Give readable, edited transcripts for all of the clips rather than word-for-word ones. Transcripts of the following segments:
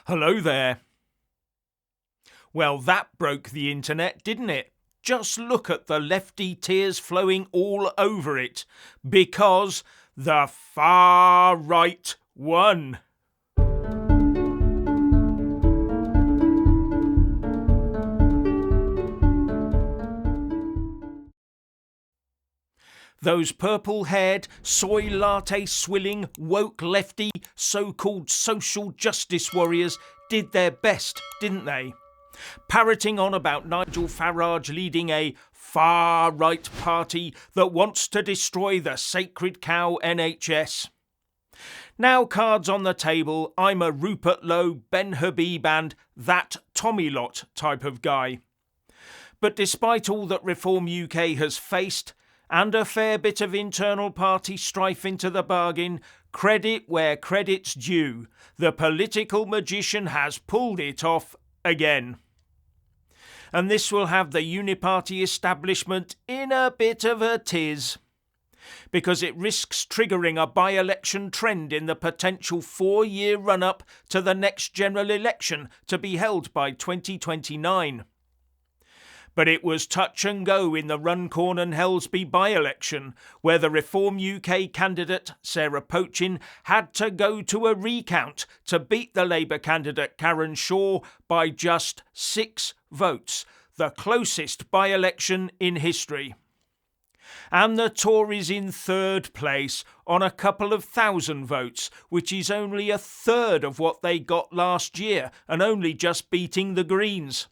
Hello there. Well, that broke the internet, didn't it? Just look at the lefty tears flowing all over it, because the far right won. Those purple-haired, soy latte swilling, woke lefty, so-called social justice warriors did their best, didn't they? Parroting on about Nigel Farage leading a far-right party that wants to destroy the sacred cow NHS. Now, cards on the table, I'm a Rupert Lowe, Ben Habib and that Tommy lot type of guy. But despite all that Reform UK has faced, and a fair bit of internal party strife into the bargain, credit where credit's due. The political magician has pulled it off again. And this will have the uniparty establishment in a bit of a tiz, because it risks triggering a by-election trend in the potential 4-year run-up to the next general election to be held by 2029. But it was touch and go in the Runcorn and Helsby by-election, where the Reform UK candidate, Sarah Pochin, had to go to a recount to beat the Labour candidate, Karen Shaw, by just 6 votes, the closest by-election in history. And the Tories in third place on a couple of thousand votes, which is only a third of what they got last year, and only just beating the Greens.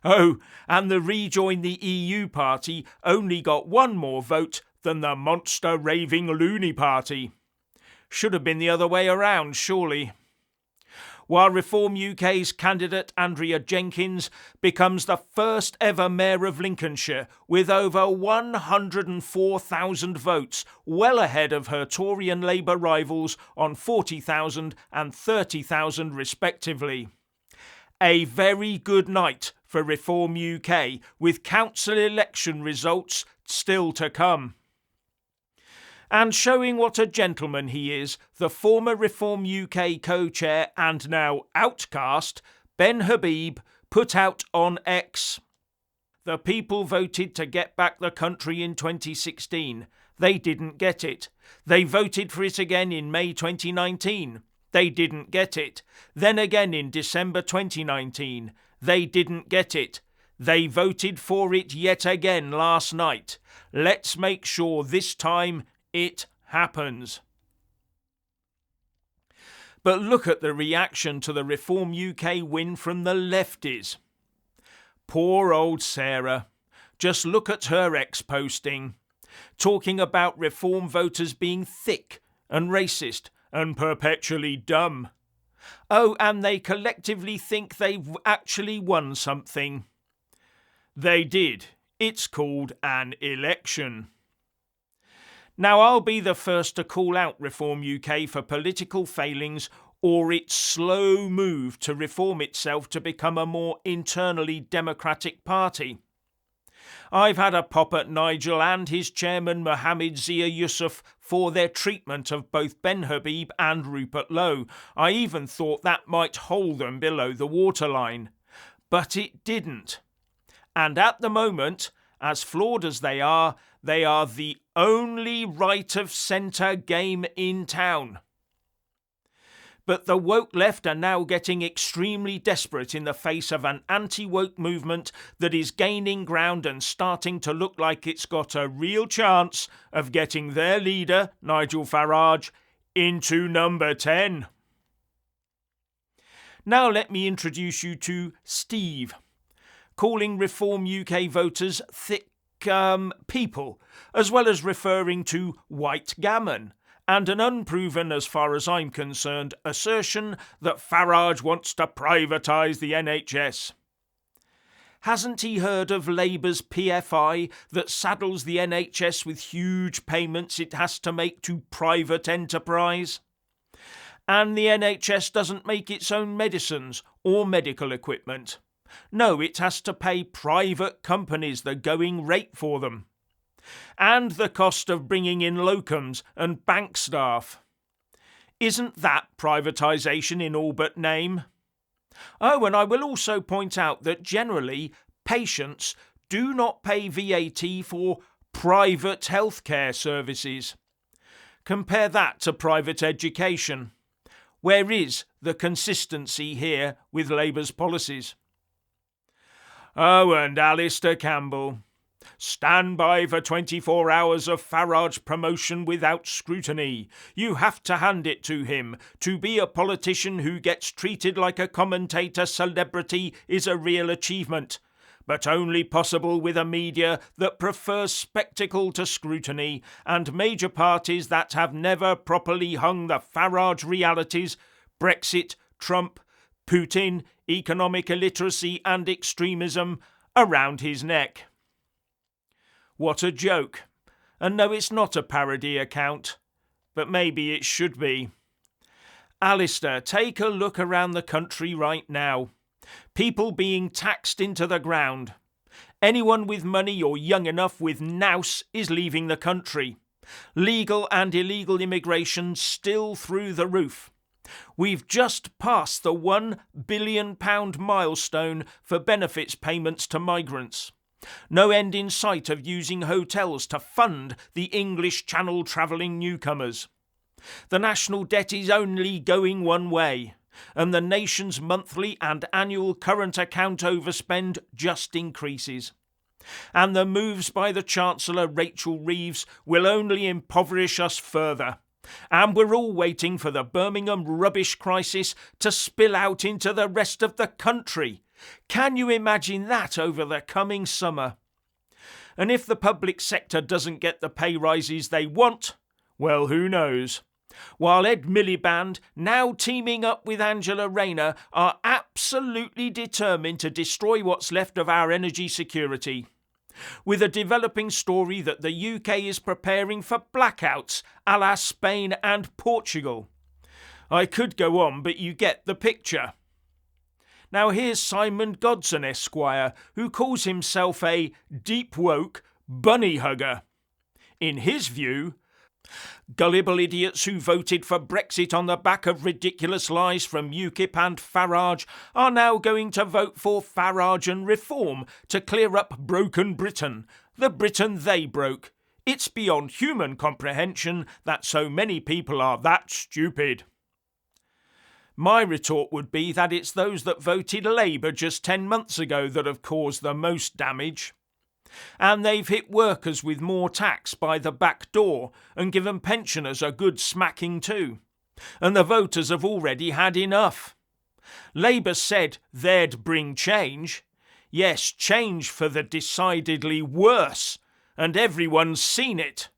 Oh, and the Rejoin the EU party only got 1 more vote than the monster raving loony party. Should have been the other way around, surely. While Reform UK's candidate Andrea Jenkins becomes the first ever mayor of Lincolnshire with over 104,000 votes, well ahead of her Tory and Labour rivals on 40,000 and 30,000 respectively. A very good night for Reform UK, with council election results still to come. And showing what a gentleman he is, the former Reform UK co-chair and now outcast, Ben Habib, put out on X. The people voted to get back the country in 2016. They didn't get it. They voted for it again in May 2019. They didn't get it. Then again in December 2019. They didn't get it. They voted for it yet again last night. Let's make sure this time it happens. But look at the reaction to the Reform UK win from the lefties. Poor old Sarah. Just look at her ex-posting, talking about Reform voters being thick and racist and perpetually dumb. Oh, and they collectively think they've actually won something. They did. It's called an election. Now, I'll be the first to call out Reform UK for political failings or its slow move to reform itself to become a more internally democratic party. I've had a pop at Nigel and his chairman Mohammed Zia Yusuf for their treatment of both Ben Habib and Rupert Lowe. I even thought that might hold them below the waterline. But it didn't. And at the moment, as flawed as they are the only right-of-centre game in town. But the woke left are now getting extremely desperate in the face of an anti-woke movement that is gaining ground and starting to look like it's got a real chance of getting their leader, Nigel Farage, into number 10. Now let me introduce you to Steve, calling Reform UK voters thick people, as well as referring to white gammon, and an unproven, as far as I'm concerned, assertion that Farage wants to privatise the NHS. Hasn't he heard of Labour's PFI that saddles the NHS with huge payments it has to make to private enterprise? And the NHS doesn't make its own medicines or medical equipment. No, it has to pay private companies the going rate for them. And the cost of bringing in locums and bank staff. Isn't that privatisation in all but name? Oh, and I will also point out that generally patients do not pay VAT for private healthcare services. Compare that to private education. Where is the consistency here with Labour's policies? Oh, and Alistair Campbell. Stand by for 24 hours of Farage promotion without scrutiny. You have to hand it to him. To be a politician who gets treated like a commentator celebrity is a real achievement, but only possible with a media that prefers spectacle to scrutiny and major parties that have never properly hung the Farage realities, Brexit, Trump, Putin, economic illiteracy and extremism, around his neck. What a joke. And no, it's not a parody account, but maybe it should be. Alistair, take a look around the country right now. People being taxed into the ground. Anyone with money or young enough with nous is leaving the country. Legal and illegal immigration still through the roof. We've just passed the £1 billion milestone for benefits payments to migrants. No end in sight of using hotels to fund the English Channel travelling newcomers. The national debt is only going one way, and the nation's monthly and annual current account overspend just increases. And the moves by the Chancellor Rachel Reeves will only impoverish us further. And we're all waiting for the Birmingham rubbish crisis to spill out into the rest of the country. Can you imagine that over the coming summer? And if the public sector doesn't get the pay rises they want, well, who knows? While Ed Miliband, now teaming up with Angela Rayner, are absolutely determined to destroy what's left of our energy security. With a developing story that the UK is preparing for blackouts a la Spain and Portugal. I could go on, but you get the picture. Now here's Simon Godson Esquire, who calls himself a deep woke bunny hugger. In his view, gullible idiots who voted for Brexit on the back of ridiculous lies from UKIP and Farage are now going to vote for Farage and Reform to clear up broken Britain, the Britain they broke. It's beyond human comprehension that so many people are that stupid. My retort would be that it's those that voted Labour just 10 months ago that have caused the most damage. And they've hit workers with more tax by the back door and given pensioners a good smacking too. And the voters have already had enough. Labour said they'd bring change. Yes, change for the decidedly worse. And everyone's seen it.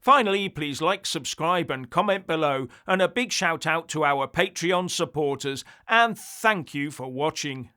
Finally, please like, subscribe and comment below, and a big shout out to our Patreon supporters, and thank you for watching.